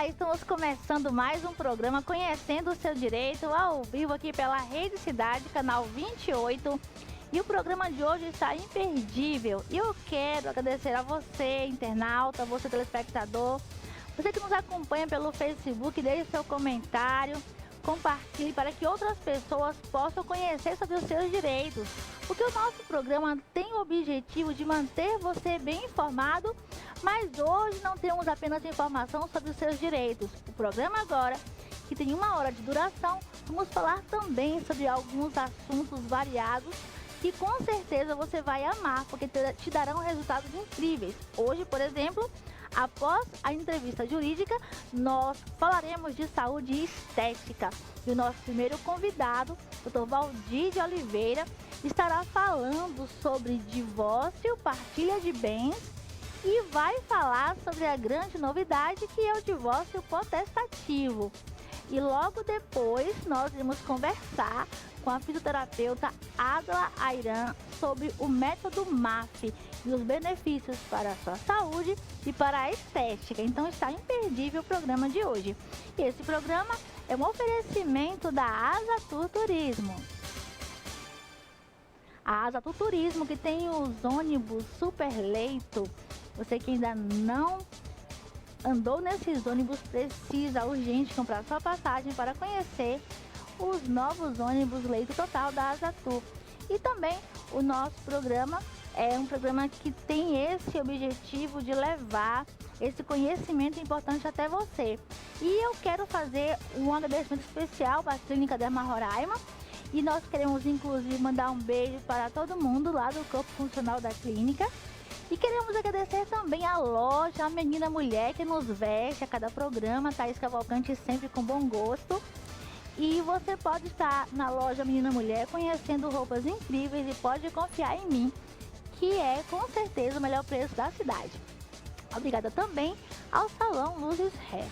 estamos começando mais um programa Conhecendo o Seu Direito, ao vivo aqui pela Rede Cidade, canal 28. E o programa de hoje está imperdível. E eu quero agradecer a você, internauta, você telespectador, você que nos acompanha pelo Facebook, deixe seu comentário, compartilhe para que outras pessoas possam conhecer sobre os seus direitos. Porque o nosso programa tem o objetivo de manter você bem informado, mas hoje não temos apenas informação sobre os seus direitos. O programa agora, que tem 1 hora de duração, vamos falar também sobre alguns assuntos variados que com certeza você vai amar, porque te darão resultados incríveis. Hoje, por exemplo, após a entrevista jurídica, nós falaremos de saúde e estética. E o nosso primeiro convidado, Dr. Valdir de Oliveira, estará falando sobre divórcio, partilha de bens e vai falar sobre a grande novidade que é o divórcio potestativo. E logo depois nós iremos conversar com a fisioterapeuta Adla Ayran sobre o método MAF e os benefícios para a sua saúde e para a estética. Então está imperdível o programa de hoje. E esse programa é um oferecimento da Azatur Turismo. A Azatur Turismo, que tem os ônibus super leito. Você que ainda não andou nesses ônibus precisa urgente comprar sua passagem para conhecer os novos ônibus leito total da Azatur. E também o nosso programa é um programa que tem esse objetivo de levar esse conhecimento importante até você. E eu quero fazer um agradecimento especial para a Clínica Derma Roraima. E nós queremos inclusive mandar um beijo para todo mundo lá do corpo funcional da clínica. E queremos agradecer também a loja, a Menina Mulher, que nos veste a cada programa, Thaís Cavalcante sempre com bom gosto. E você pode estar na loja Menina Mulher conhecendo roupas incríveis e pode confiar em mim, que é com certeza o melhor preço da cidade. Obrigada também ao Salão Luzes Hair.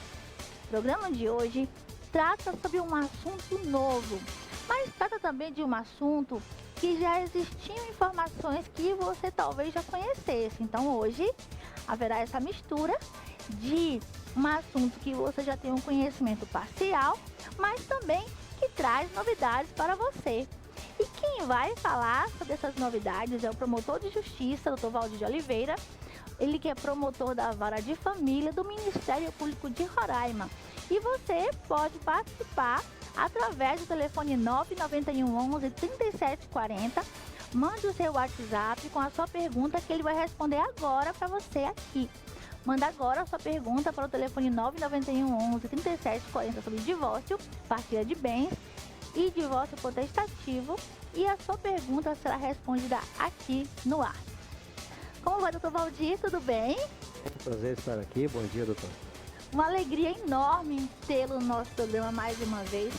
O programa de hoje trata sobre um assunto novo, mas trata também de um assunto que já existiam informações que você talvez já conhecesse. Então hoje haverá essa mistura de um assunto que você já tem um conhecimento parcial, mas também que traz novidades para você. E quem vai falar sobre essas novidades é o promotor de justiça, Dr. Valdir de Oliveira, ele que é promotor da Vara de Família do Ministério Público de Roraima. E você pode participar através do telefone 991 11 3740. Mande o seu WhatsApp com a sua pergunta que ele vai responder agora para você aqui. Manda agora a sua pergunta para o telefone 991 11 3740 sobre divórcio, partilha de bens e divórcio potestativo. E a sua pergunta será respondida aqui no ar. Como vai, doutor Valdir? Tudo bem? É um prazer estar aqui. Bom dia, doutor. Uma alegria enorme tê-lo no nosso programa mais uma vez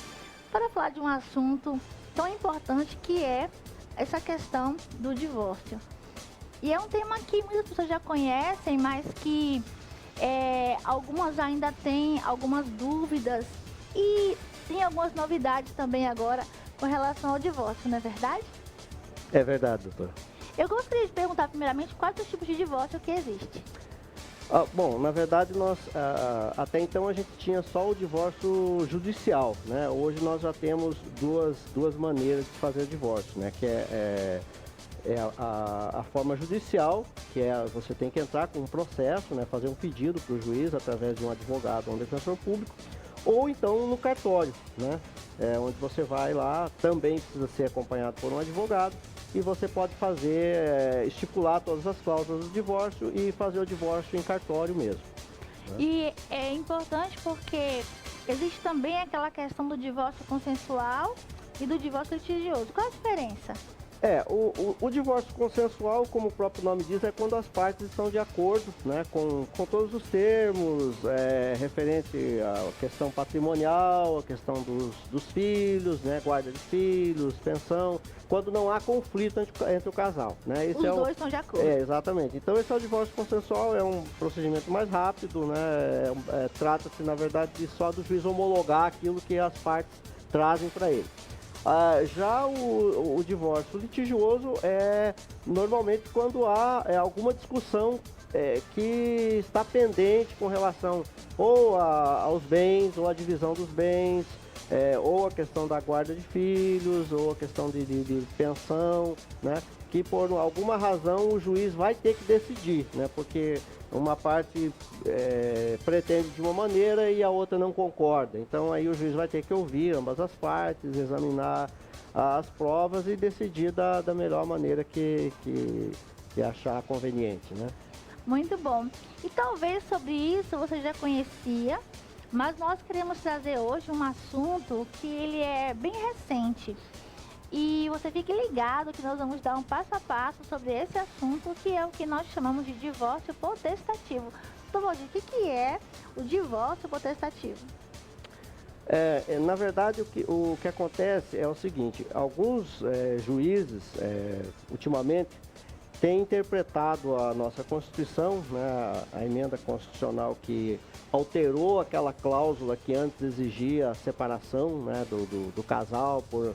para falar de um assunto tão importante que é essa questão do divórcio. E é um tema que muitas pessoas já conhecem, mas que algumas ainda têm algumas dúvidas e tem algumas novidades também agora com relação ao divórcio, não é verdade? É verdade, doutor. Eu gostaria de perguntar primeiramente quais os tipos de divórcio que existem. Bom, na verdade, até então a gente tinha só o divórcio judicial, né? Hoje nós já temos duas maneiras de fazer o divórcio, né? Que é a forma judicial, que é você tem que entrar com um processo, né? Fazer um pedido para o juiz através de um advogado ou um defensor público, ou então no cartório, né? Onde você vai lá, também precisa ser acompanhado por um advogado, e você pode estipular todas as cláusulas do divórcio e fazer o divórcio em cartório mesmo. Né? E é importante porque existe também aquela questão do divórcio consensual e do divórcio litigioso. Qual a diferença? O divórcio consensual, como o próprio nome diz, é quando as partes estão de acordo, né, com todos os termos, referente à questão patrimonial, a questão dos filhos, né, guarda de filhos, pensão, quando não há conflito entre o casal. Né? Os dois estão de acordo. Exatamente. Então esse é o divórcio consensual, é um procedimento mais rápido, né, trata-se, na verdade, só do juiz homologar aquilo que as partes trazem para ele. Já o divórcio litigioso é normalmente quando há alguma discussão que está pendente com relação ou aos bens, ou a divisão dos bens, ou a questão da guarda de filhos, ou a questão de pensão, né? Que por alguma razão o juiz vai ter que decidir, né? Porque uma parte pretende de uma maneira e a outra não concorda. Então aí o juiz vai ter que ouvir ambas as partes, examinar as provas e decidir da melhor maneira que achar conveniente, né? Muito bom. E talvez sobre isso você já conhecia, mas nós queremos trazer hoje um assunto que ele é bem recente. E você fique ligado que nós vamos dar um passo a passo sobre esse assunto, que é o que nós chamamos de divórcio potestativo. Doutor Valdir, o que é o divórcio potestativo? Na verdade, o que acontece é o seguinte: alguns juízes, ultimamente, têm interpretado a nossa Constituição, né, a emenda constitucional que alterou aquela cláusula que antes exigia a separação, né, do casal por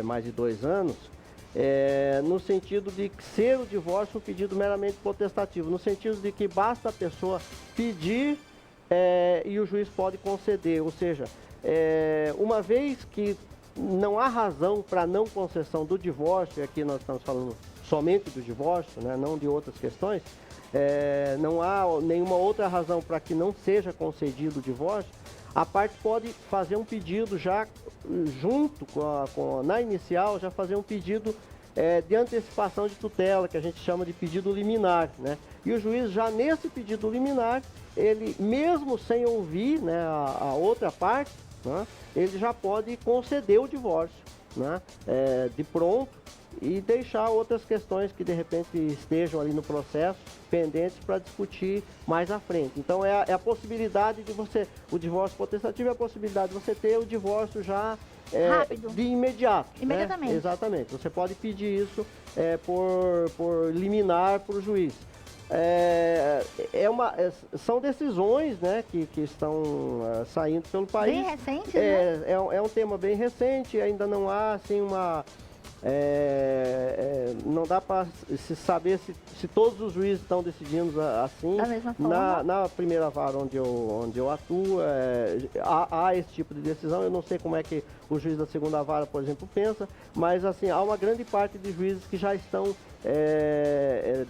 mais de 2 anos, no sentido de ser o divórcio um pedido meramente potestativo, no sentido de que basta a pessoa pedir e o juiz pode conceder, ou seja, uma vez que não há razão para não concessão do divórcio, e aqui nós estamos falando somente do divórcio, né, não de outras questões, não há nenhuma outra razão para que não seja concedido o divórcio, a parte pode fazer um pedido já junto na inicial, já fazer um pedido de antecipação de tutela, que a gente chama de pedido liminar, né? E o juiz já nesse pedido liminar, ele mesmo sem ouvir, né, a outra parte, né, ele já pode conceder o divórcio, né, de pronto, e deixar outras questões que de repente estejam ali no processo pendentes para discutir mais à frente. Então é a possibilidade de você, o divórcio potestativo é a possibilidade de você ter o divórcio já rápido, de imediato. Imediatamente. Né? Exatamente. Você pode pedir isso por liminar para o juiz. São decisões, né, que estão saindo pelo país. Bem recentes, né? É um tema bem recente, ainda não há assim uma... não dá para se saber se todos os juízes estão decidindo assim. Da mesma forma. Na primeira vara onde eu atuo, há esse tipo de decisão. Eu não sei como é que o juiz da segunda vara, por exemplo, pensa, mas assim, há uma grande parte de juízes que já estão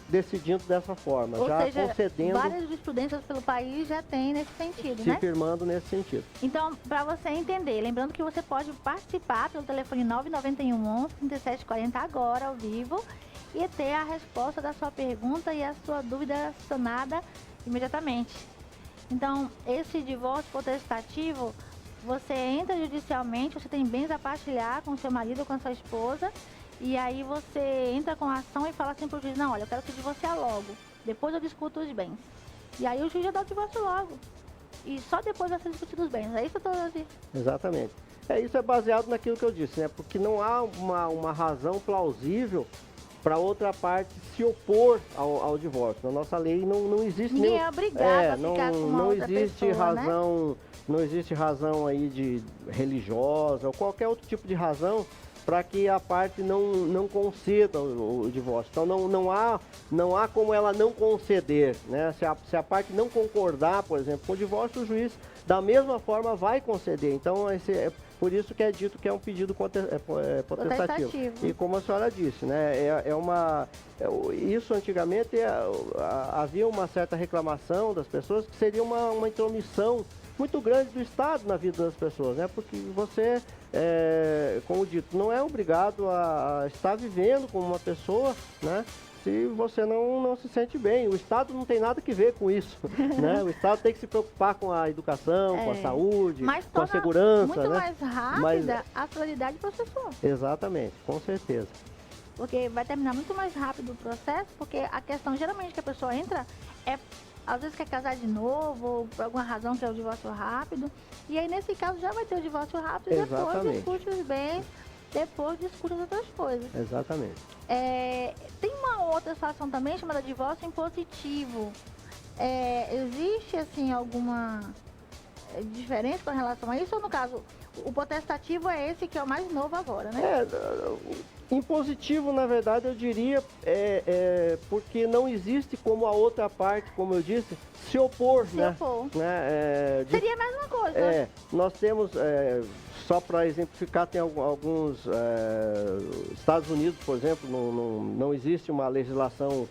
decidindo dessa forma, Ou já seja, concedendo, várias jurisprudências pelo país já tem nesse sentido, se né? firmando nesse sentido. Então, para você entender, lembrando que você pode participar pelo telefone 991 11 3740 agora, ao vivo, e ter a resposta da sua pergunta e a sua dúvida sanada imediatamente. Então, esse divórcio potestativo, você entra judicialmente, você tem bens a partilhar com o seu marido ou com a sua esposa, e aí você entra com a ação e fala assim pro juiz: não, olha, eu quero se divorciar logo, depois eu discuto os bens. E aí o juiz já dá o divórcio logo. E só depois vai ser discutido os bens. É isso, doutor Valdir? Exatamente. Isso é baseado naquilo que eu disse, né? Porque não há uma razão plausível para outra parte se opor ao divórcio. Na nossa lei não existe Ninguém é obrigado a ficar com uma outra pessoa, razão, né? Não existe razão aí de religiosa ou qualquer outro tipo de razão para que a parte não conceda o divórcio. Então não há como ela não conceder, né? Se a parte não concordar, por exemplo, com o divórcio, o juiz da mesma forma vai conceder. Então por isso que é dito que é um pedido potestativo. E como a senhora disse, né? Isso antigamente havia uma certa reclamação das pessoas que seria uma intromissão muito grande do Estado na vida das pessoas, né? Porque você, como dito, não é obrigado a estar vivendo com uma pessoa, né? Se você não se sente bem. O Estado não tem nada que ver com isso, né? O Estado tem que se preocupar com a educação, com a saúde, com a segurança, muito, né? mais rápida a finalidade processual. Exatamente, com certeza. Porque vai terminar muito mais rápido o processo, porque a questão geralmente que a pessoa entra às vezes quer casar de novo, ou por alguma razão quer o divórcio rápido. E aí, nesse caso, já vai ter o divórcio rápido e depois discute os bens, depois discute as outras coisas. Exatamente. Tem uma outra situação também chamada divórcio impositivo. Existe, assim, alguma diferença com relação a isso? Ou, no caso, o potestativo é esse que é o mais novo agora, né? Impositivo, na verdade, eu diria, porque não existe como a outra parte, como eu disse, se opor, Se né? opor. Seria a mesma coisa. Nós temos, só para exemplificar, tem alguns Estados Unidos, por exemplo, não existe uma legislação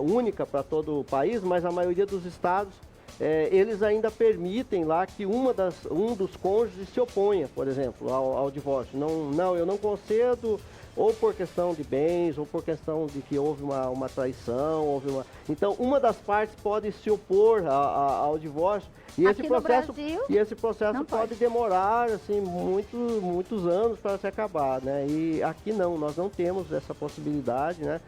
única para todo o país, mas a maioria dos estados, eles ainda permitem lá que um dos cônjuges se oponha, por exemplo, ao divórcio. Não, eu não concedo, ou por questão de bens, ou por questão de que houve uma traição, Então, uma das partes pode se opor ao divórcio, e esse processo pode demorar assim, muitos anos para se acabar, né? E aqui não, nós não temos essa possibilidade, né?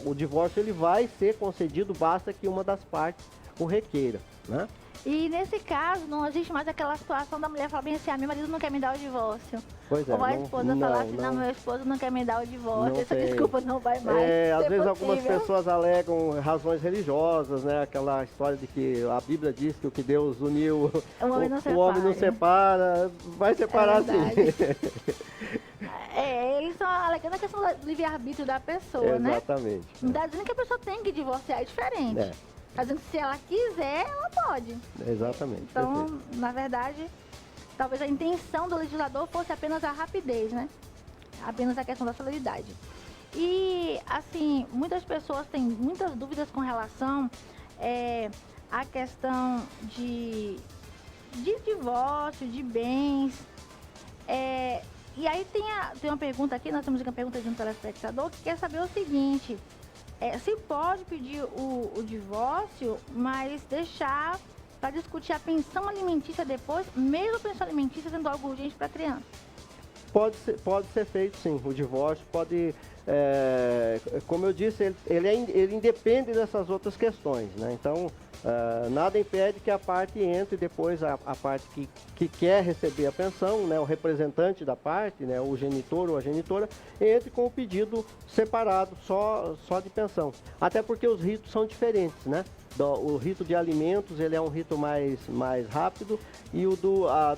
O divórcio ele vai ser concedido, basta que uma das partes o requeira, né? E nesse caso, não existe mais aquela situação da mulher falar bem assim, meu marido não quer me dar o divórcio. Pois é. Ou a esposa falar assim, não, meu esposo não quer me dar o divórcio, essa desculpa não vai mais. Às vezes algumas pessoas alegam razões religiosas, né? Aquela história de que a Bíblia diz que o que Deus uniu, o homem não separa, vai separar sim. Eles estão alegando a questão do livre-arbítrio da pessoa, né? Exatamente. Não está dizendo que a pessoa tem que divorciar, é diferente. Está dizendo que se ela quiser, ela pode. Exatamente. Então, na verdade, talvez a intenção do legislador fosse apenas a rapidez, né? Apenas a questão da celeridade. E, assim, muitas pessoas têm muitas dúvidas com relação à questão de divórcio, de bens. E aí tem uma pergunta aqui, nós temos uma pergunta de um telespectador que quer saber o seguinte: se pode pedir o divórcio, mas deixar para discutir a pensão alimentícia depois, mesmo a pensão alimentícia sendo algo urgente para a criança? Pode ser feito sim, o divórcio pode, como eu disse, ele independe dessas outras questões, né? Então, nada impede que a parte entre depois, a parte que quer receber a pensão, né, o representante da parte, né, o genitor ou a genitora, entre com o pedido separado, só de pensão. Até porque os ritos são diferentes, né? O rito de alimentos, ele é um rito mais rápido, e o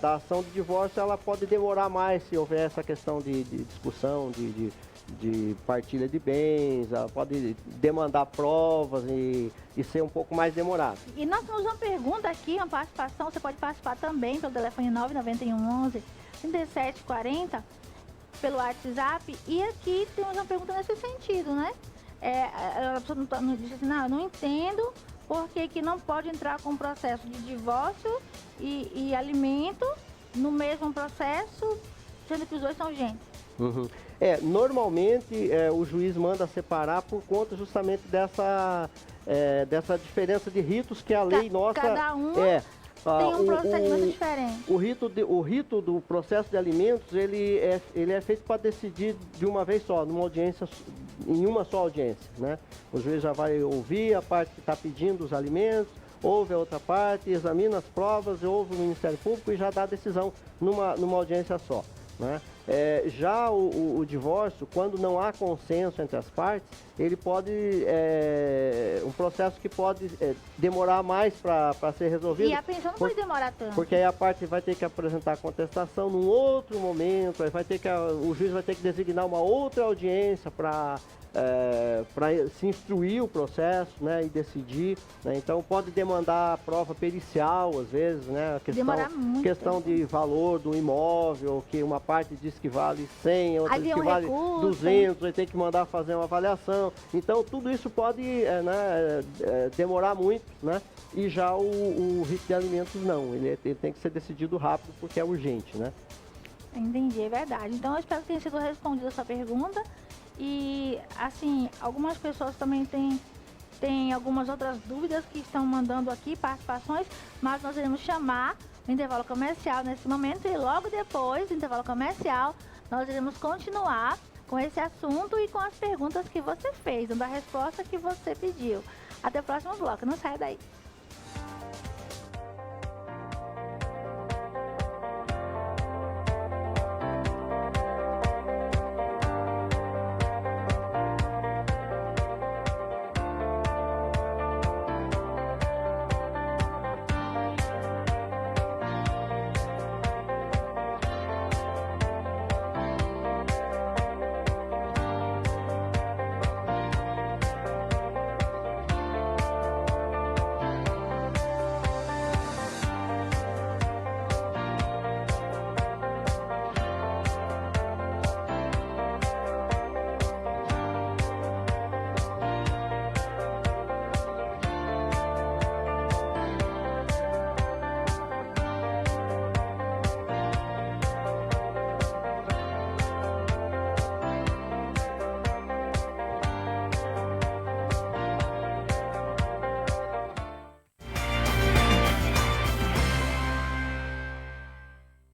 da ação de divórcio, ela pode demorar mais se houver essa questão de discussão, de partilha de bens, ela pode demandar provas e ser um pouco mais demorado. E nós temos uma pergunta aqui, uma participação, você pode participar também pelo telefone 99111 3740, pelo WhatsApp, e aqui temos uma pergunta nesse sentido, né? A pessoa não diz assim, não, eu não entendo por que não pode entrar com o processo de divórcio e alimento no mesmo processo, sendo que os dois são urgentes. Uhum. Normalmente o juiz manda separar por conta justamente dessa diferença de ritos que a lei nossa... Cada um tem um procedimento diferente. O rito do processo de alimentos, ele é feito para decidir de uma vez só, em uma só audiência, né? O juiz já vai ouvir a parte que está pedindo os alimentos, ouve a outra parte, examina as provas, ouve o Ministério Público e já dá a decisão numa audiência só, né? Já o divórcio, quando não há consenso entre as partes, ele pode, um processo que pode demorar mais para ser resolvido. E a pensão não pode demorar tanto. Porque aí a parte vai ter que apresentar a contestação num outro momento, aí o juiz vai ter que designar uma outra audiência para se instruir o processo, né, e decidir, né? Então pode demandar prova pericial às vezes, né, questão de valor do imóvel, que uma parte diz que vale 100, outra diz que vale 200, aí tem que mandar fazer uma avaliação. Então tudo isso pode demorar muito, né? E já o rito de alimentos não, ele tem que ser decidido rápido porque é urgente, né? Entendi, é verdade. Então eu espero que tenha sido respondida a sua pergunta. E, assim, algumas pessoas também têm algumas outras dúvidas que estão mandando aqui, participações, mas nós iremos chamar o intervalo comercial nesse momento e logo depois do intervalo comercial nós iremos continuar com esse assunto e com as perguntas que você fez, dando a resposta que você pediu. Até o próximo bloco, não saia daí.